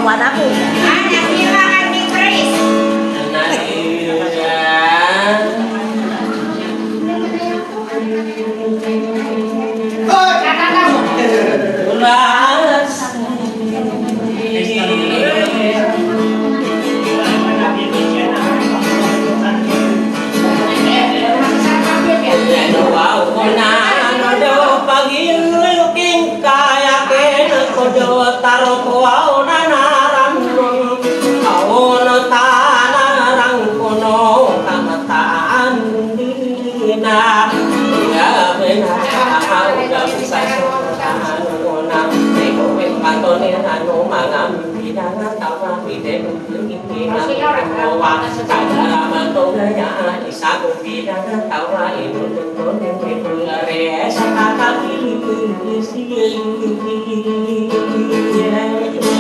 buat aku. Yang silakan di Chris. Kakak kamu.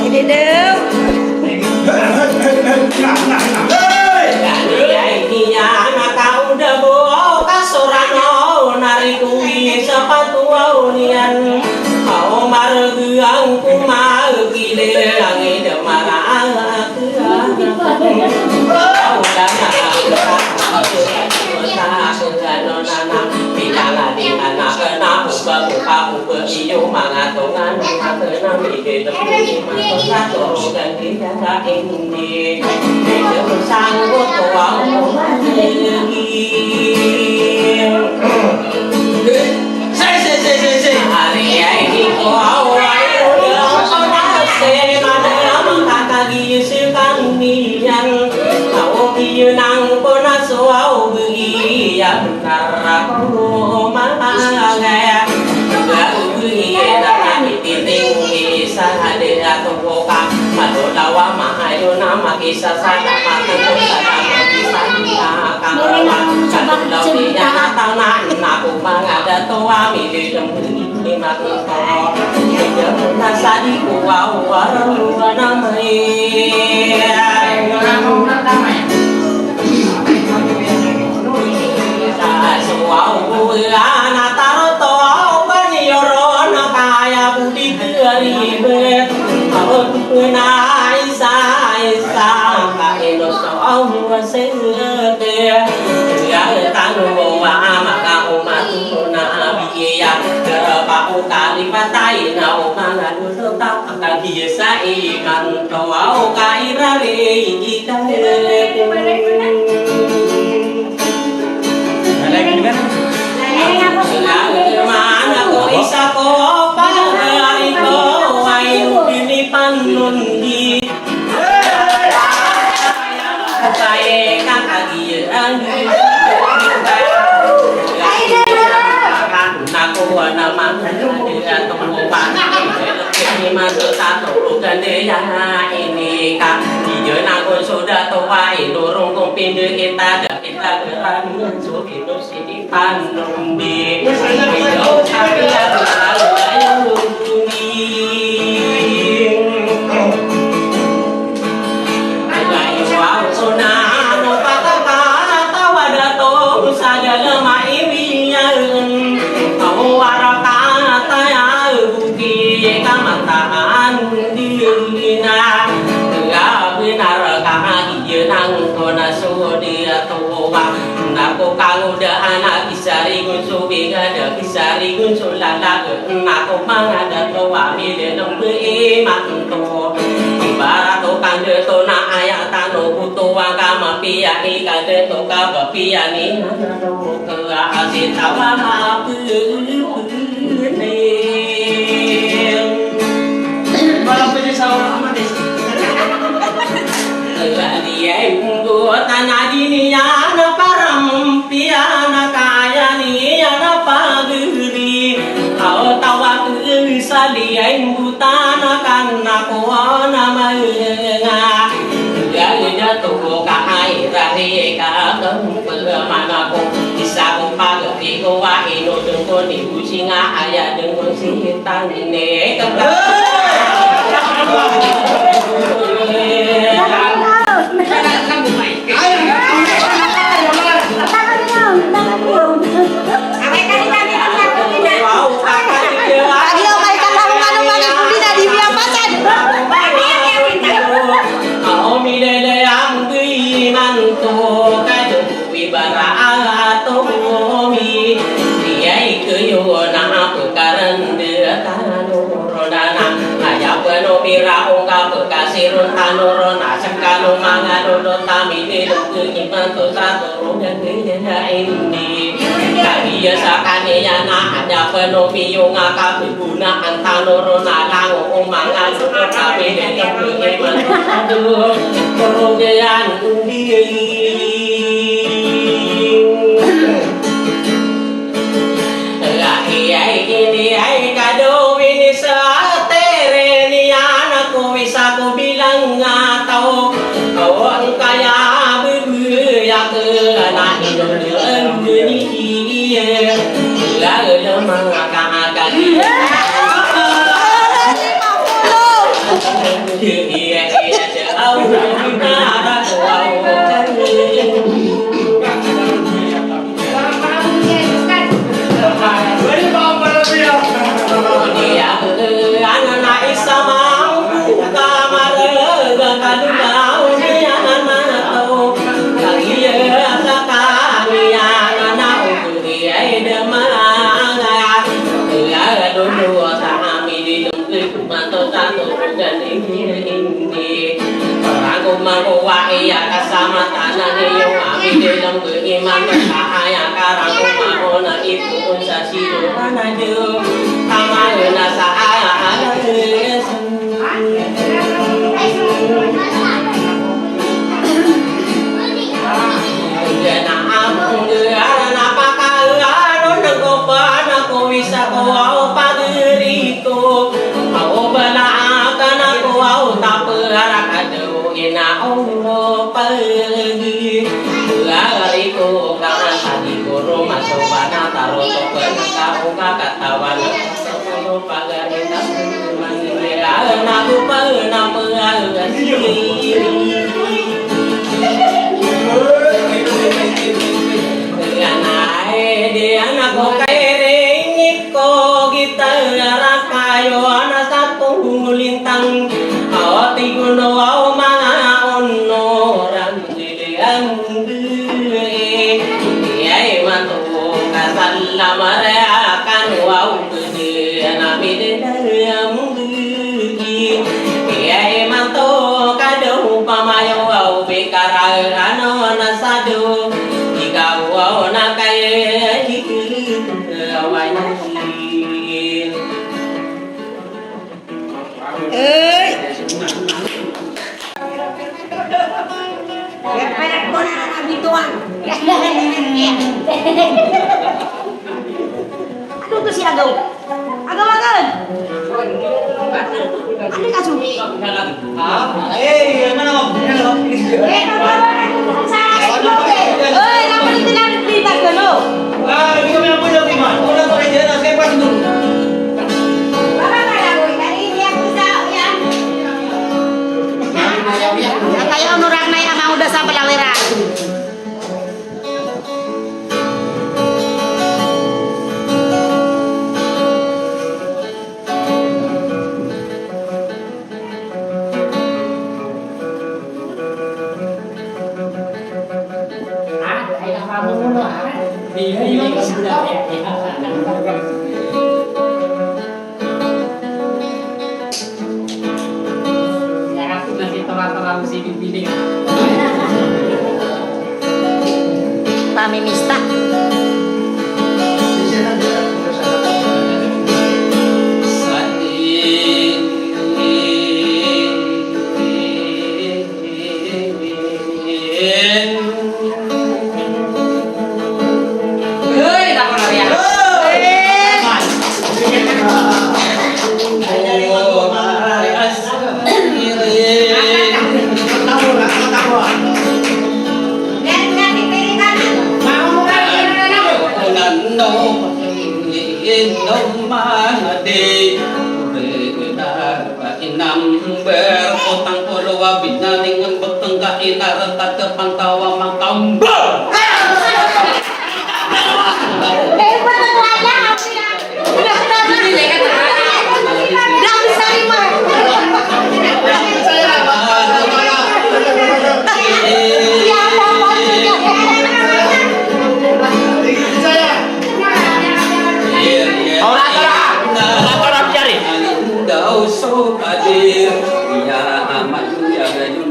Ini deh. Ayo, ira ongka bekasirun tanuron asam kanu mangadodo tamini luku iman tu satu dan ini kaya sakane yana hanya penopi yunga kabiguna antanuron alang umangadodo tamini luku iman tu satu kerugian ini ay kado ini satere ni anak ko bisa ko bilang nga tao ang kaya ya ke anak Indonesia ini lalu mga kaagan iya jauh nara iya kasama tanan yung amin dalam keiman sahaya karang umahona itu unsa sido manado tama na sahaya bisa ko au pagerito au banaakan ako au taperak ado ina Allah pergi lari ko kangen tadi ko rumah sobana taro sopan kau katawan ko pagarita mangira aku pernah mengagasi dia anak ko kayo na sa lintang awati guno aw mga onoran diliang iyay matuo kasalamara kanwaw kudi anamidinayam iyay matuo kado pamayo aw bikara ano nasado ikaw aw na kaya away Banyak bola habituan. Aduh tuh si Agau. Agau makan. Ada kasu. Mana om? Nama itu nanti cerita dulu. Kita punya punya gimana? Udah kau aja nak saya pas dulu. Ya kayak orang na yang mau udah sampai laweran. Kami mista. Berpotong pulau wabina dengan bertengkah ina rentak kepantawa mangkamba. Orang cari. Dausuk adir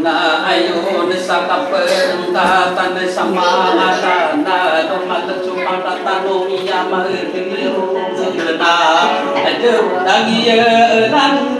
na ayo sa kapengkatan sama na tomat cuma tanong iya mahiru na ada lagi lan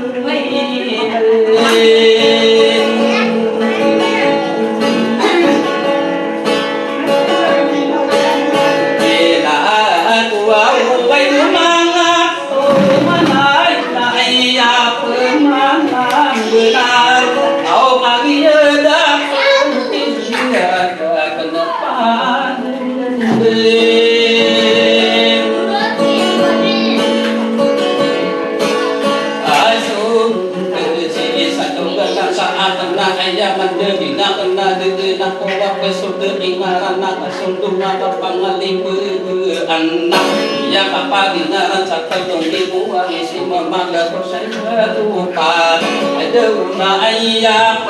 anak ya kapaginaran sa tagong libuang isi mamaga ko sa lupa ada una ayah